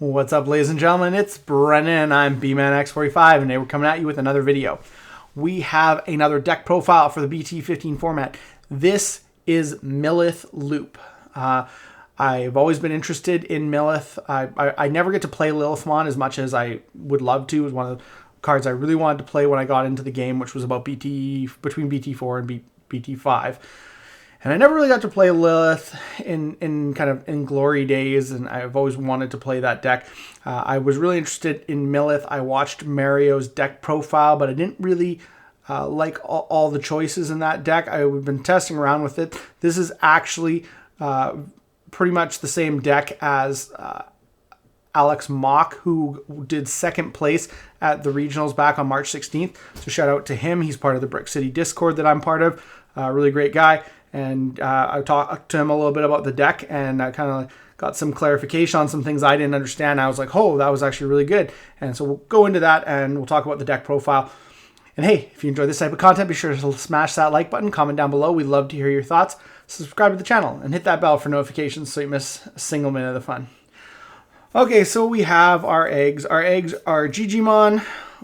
What's up, ladies and gentlemen? It's Brennan. I'm BManX45, and today we're coming at you with another video. We have another deck profile for the BT15 format. This is Millith Loop. I've always been interested in Millith. I never get to play Lilithmon as much as I would love to. It was one of the cards I really wanted to play when I got into the game, which was about between BT4 and BT5. And I never really got to play Lilith in glory days, and I've always wanted to play that deck. I was really interested in Millith. I watched Mario's deck profile, but I didn't really like all the choices in that deck. I've been testing around with it. This is actually pretty much the same deck as Alex Mock, who did second place at the regionals back on March 16th. So shout out to him. He's part of the Brick City Discord that I'm part of. Really great guy. And I talked to him a little bit about the deck, and I kind of got some clarification on some things I didn't understand. I was like, oh, that was actually really good. And so we'll go into that, and we'll talk about the deck profile. And hey, if you enjoy this type of content, be sure to smash that like button, comment down below. We'd love to hear your thoughts. Subscribe to the channel, and hit that bell for notifications so you miss a single minute of the fun. Okay, so we have our eggs. Our eggs are Digimon,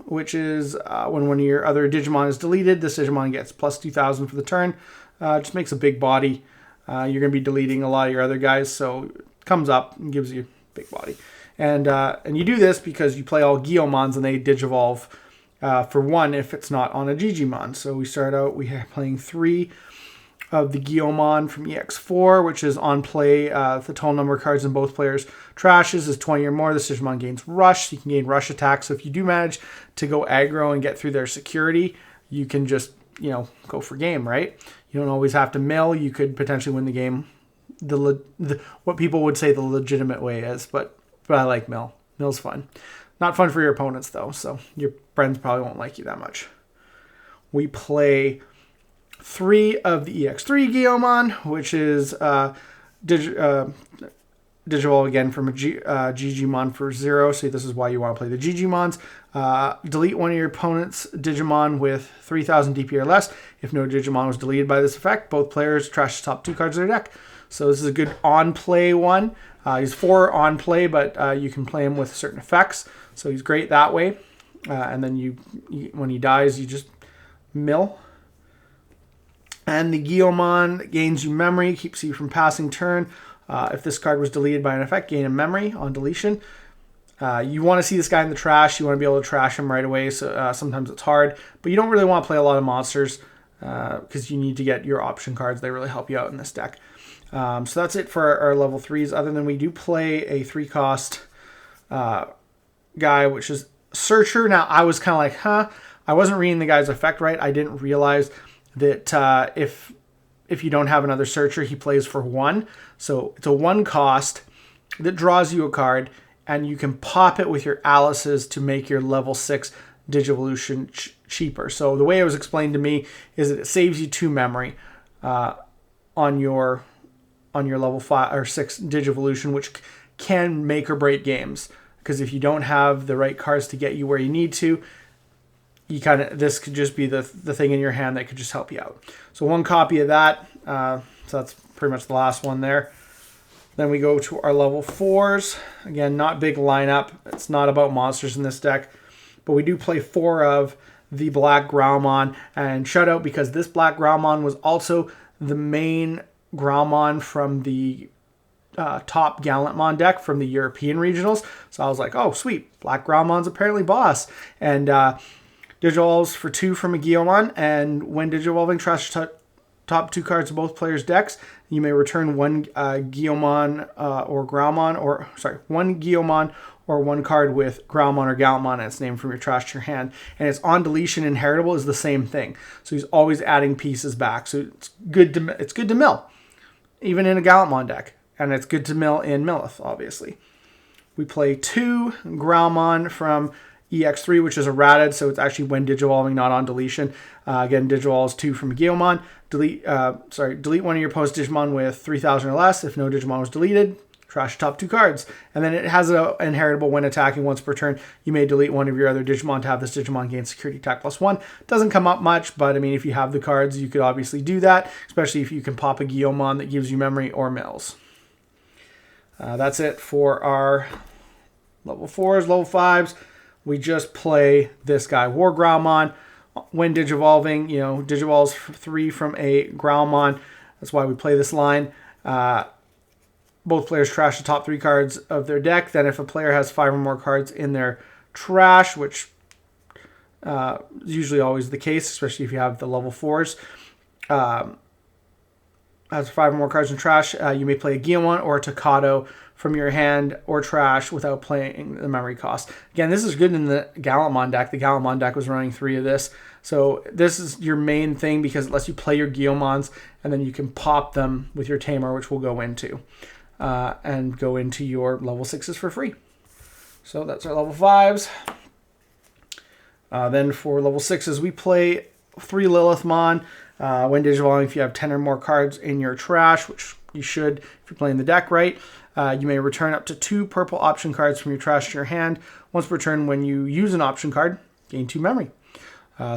which is when one of your other Digimon is deleted, this Digimon gets plus 2,000 for the turn. Just makes a big body. You're going to be deleting a lot of your other guys, so it comes up and gives you a big body. And you do this because you play all Guillemons and they Digivolve for one if it's not on a Digimon. So we start out, we are playing 3 of the Guillemon from EX4, which is on play. The total number of cards in both players' trashes is 20 or more. This Digimon gains Rush, so you can gain Rush attack. So if you do manage to go aggro and get through their security, you can just, go for game, right? You don't always have to mill. You could potentially win the game what people would say the legitimate way is, but I like mill. Mill's fun. Not fun for your opponents, though, so your friends probably won't like you that much. We play 3 of the EX3 Guillemon, which is Digivolve again from a Digimon for 0. So this is why you want to play the Digimons. Delete one of your opponent's Digimon with 3,000 DP or less. If no Digimon was deleted by this effect, both players trash the top 2 cards of their deck. So this is a good on-play one. He's 4 on-play, but you can play him with certain effects. So he's great that way. And then when he dies, you just mill. And the Guillemon gains you memory, keeps you from passing turn. If this card was deleted by an effect, gain a memory on deletion. You want to see this guy in the trash. You want to be able to trash him right away. So sometimes it's hard, but you don't really want to play a lot of monsters because you need to get your option cards. They really help you out in this deck. So that's it for our level 3s. Other than we do play a 3-cost guy, which is Searcher. Now I was kind of like, I wasn't reading the guy's effect right. I didn't realize that if you don't have another Searcher, he plays for 1. So it's a 1 cost that draws you a card, and you can pop it with your Alice's to make your level 6 Digivolution cheaper. So the way it was explained to me is that it saves you 2 memory on your level 5 or 6 Digivolution, which can make or break games. Because if you don't have the right cards to get you where you need to, this could just be the thing in your hand that could just help you out. So 1 copy of that. So that's pretty much the last one there. Then we go to our level 4s. Again, not big lineup. It's not about monsters in this deck. But we do play 4 of the Black Growlmon. And shout out because this Black Growlmon was also the main Growlmon from the top Gallantmon deck from the European regionals. So I was like, oh, sweet. Black Growlmon's apparently boss. And Digivolves for 2 from a Guillemon, and when Digivolving, trash top 2 cards of both players' decks. You may return 1 Guillemon or Growlmon, or sorry, 1 Guillemon or 1 card with Growlmon or Gallantmon and its name from your trash to your hand. And it's on deletion inheritable is the same thing. So he's always adding pieces back. So it's good to mill, even in a Gallantmon deck, and it's good to mill in Millith, obviously. We play 2 Growlmon from EX3, which is errated, so it's actually when Digivolving, not on deletion. Again, Digivolves 2 from Guillemon. Delete one of your opponent's Digimon with 3,000 or less. If no Digimon was deleted, trash top 2 cards. And then it has an inheritable when attacking once per turn. You may delete one of your other Digimon to have this Digimon gain security attack +1. Doesn't come up much, but I mean, if you have the cards, you could obviously do that, especially if you can pop a Guillemon that gives you memory or mills. That's it for our Level 4s, level 5s, we just play this guy, WarGrowlmon. When digivolving, you know, digivolves 3 from a Growlmon. That's why we play this line. Both players trash the top 3 cards of their deck. Then if a player has 5 or more cards in their trash, which is usually always the case, especially if you have the level 4s, has 5 or more cards in trash, you may play a Guillemon or a Deckout from your hand or trash without playing the memory cost. Again, this is good in the WarGrowlmon deck. The WarGrowlmon deck was running 3 of this. So this is your main thing because it lets you play your Guillemons and then you can pop them with your Tamer, which we'll go into. And go into your level 6s for free. So that's our level 5s. Then for level 6s, we play 3 Lilithmon. When digivolving, if you have 10 or more cards in your trash, which you should if you're playing the deck right, you may return up to 2 purple option cards from your trash to your hand. Once per turn, when you use an option card, gain 2 memory.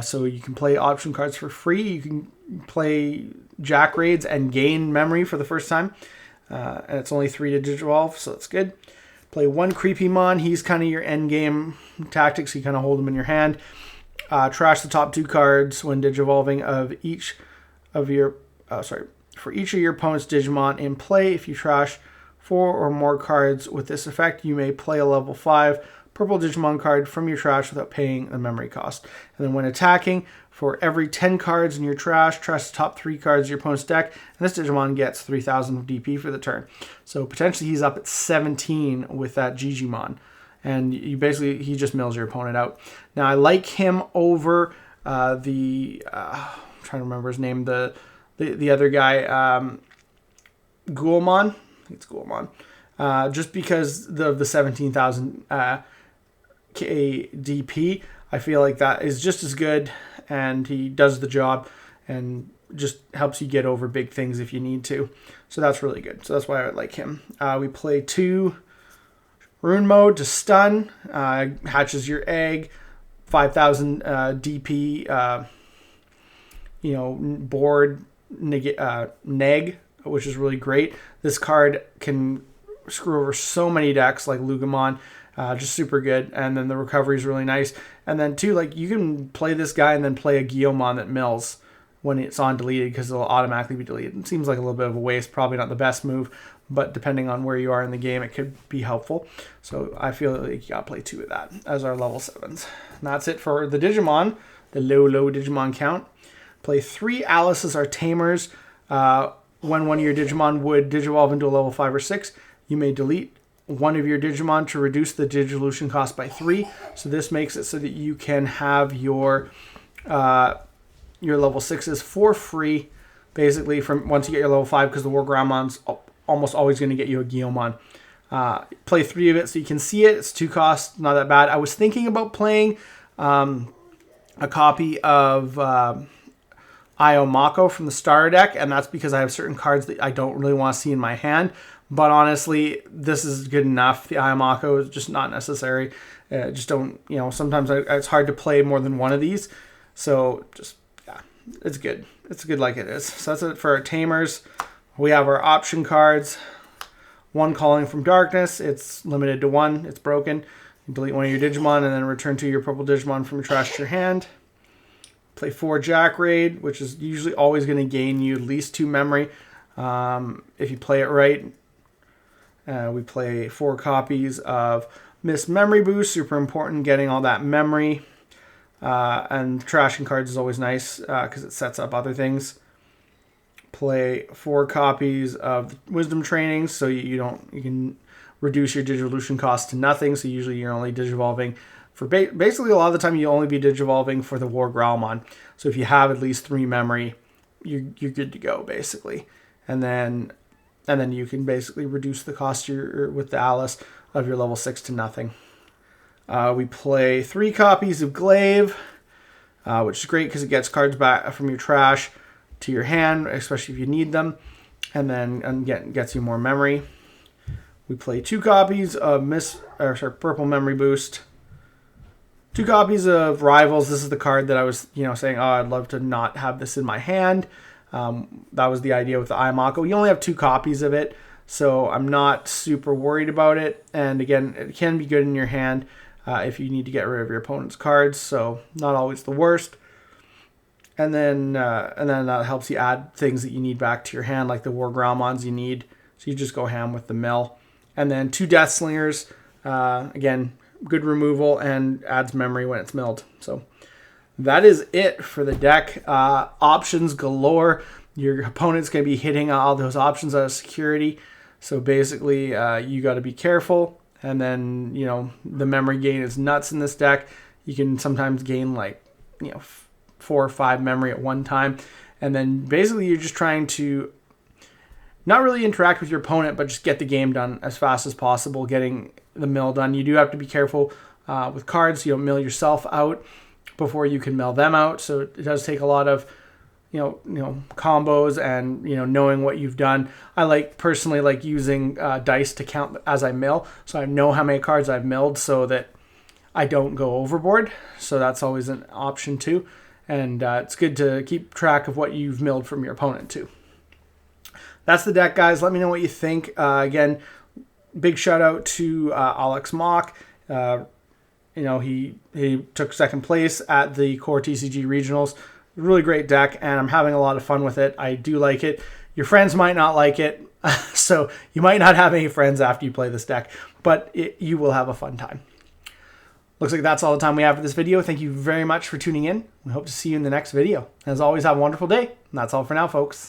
So you can play option cards for free. You can play Jack Raids and gain memory for the first time. And it's only 3 to digivolve, so that's good. Play 1 Creepymon. He's kind of your end game tactics. You kind of hold him in your hand. Trash the top 2 cards when digivolving of each of your for each of your opponent's Digimon in play. If you trash 4 or more cards with this effect, you may play a level 5 purple Digimon card from your trash without paying the memory cost. And then when attacking, for every 10 cards in your trash the top 3 cards of your opponent's deck, and this Digimon gets 3,000 of DP for the turn. So potentially he's up at 17 with that Digimon. And he just mills your opponent out. Now I like him over I'm trying to remember his name, the other guy, Ghoulmon. I think it's Ghoulmon. Just because of the 17,000 KDP, I feel like that is just as good, and he does the job and just helps you get over big things if you need to. So that's really good. So that's why I would like him. We play 2 Rune Mode to stun, hatches your egg, 5,000 DP, board neg, which is really great. This card can screw over so many decks like Lugamon, just super good. And then the recovery is really nice. And then too, like you can play this guy and then play a Guillemon that mills when it's on deleted because it'll automatically be deleted. It seems like a little bit of a waste, probably not the best move, but depending on where you are in the game, it could be helpful. So I feel like you gotta play 2 of that as our level 7s. And that's it for the Digimon, the low Digimon count. Play 3 Alice as our Tamers. When one of your Digimon would digivolve into a level 5 or 6, you may delete one of your Digimon to reduce the Digivolution cost by 3. So this makes it so that you can have your level 6s for free, basically, from once you get your level 5, because the WarGrowlmon's almost always going to get you a Guillemon. Play 3 of it so you can see it. It's 2 costs, not that bad. I was thinking about playing a copy of Io from the starter deck, and that's because I have certain cards that I don't really want to see in my hand. But honestly, this is good enough. The Io is just not necessary. Just don't, sometimes it's hard to play more than one of these. So just, yeah, it's good. It's good like it is. So that's it for our Tamers. We have our option cards. 1 Calling from Darkness. It's limited to 1. It's broken. You delete one of your Digimon and then return 2 your purple Digimon from your trash to your hand. Play 4 Jack Raid, which is usually always going to gain you at least 2 memory if you play it right. We play 4 copies of Miss Memory Boost, super important, getting all that memory. And trashing cards is always nice because it sets up other things. Play 4 copies of Wisdom Trainings, so you can reduce your Digivolution cost to nothing. So usually you're only digivolving for basically a lot of the time you only be digivolving for the WarGrowlmon. So if you have at least 3 memory, you're good to go basically. And then you can basically reduce the cost with the Alice of your level 6 to nothing. We play 3 copies of Glaive, which is great because it gets cards back from your trash to your hand, especially if you need them, and gets you more memory. We play 2 copies of Purple Memory Boost. 2 copies of Rivals. This is the card that I was saying, I'd love to not have this in my hand. That was the idea with the Imako. You only have 2 copies of it, so I'm not super worried about it. And again, it can be good in your hand if you need to get rid of your opponent's cards, so not always the worst. And then that helps you add things that you need back to your hand, like the WarGrowlmons you need. So you just go ham with the mill. And then 2 Death Slingers, again, good removal and adds memory when it's milled. So that is it for the deck. Options galore. Your opponent's going to be hitting all those options out of security. So basically, you got to be careful. And then, you know, the memory gain is nuts in this deck. You can sometimes gain like, you know, 4 or 5 memory at one time. And then basically you're just trying to not really interact with your opponent, but just get the game done as fast as possible, getting the mill done. You do have to be careful with cards. You don't mill yourself out before you can mill them out. So it does take a lot of combos and, you know, knowing what you've done. I personally like using dice to count as I mill, so I know how many cards I've milled so that I don't go overboard. So that's always an option too, and it's good to keep track of what you've milled from your opponent too. That's the deck, guys. Let me know what you think. Again, big shout out to Alex Mock. You know, he took 2nd place at the Core TCG Regionals. Really great deck, and I'm having a lot of fun with it. I do like it. Your friends might not like it, so you might not have any friends after you play this deck, but you will have a fun time. Looks like that's all the time we have for this video. Thank you very much for tuning in. We hope to see you in the next video. As always, have a wonderful day, and that's all for now, folks.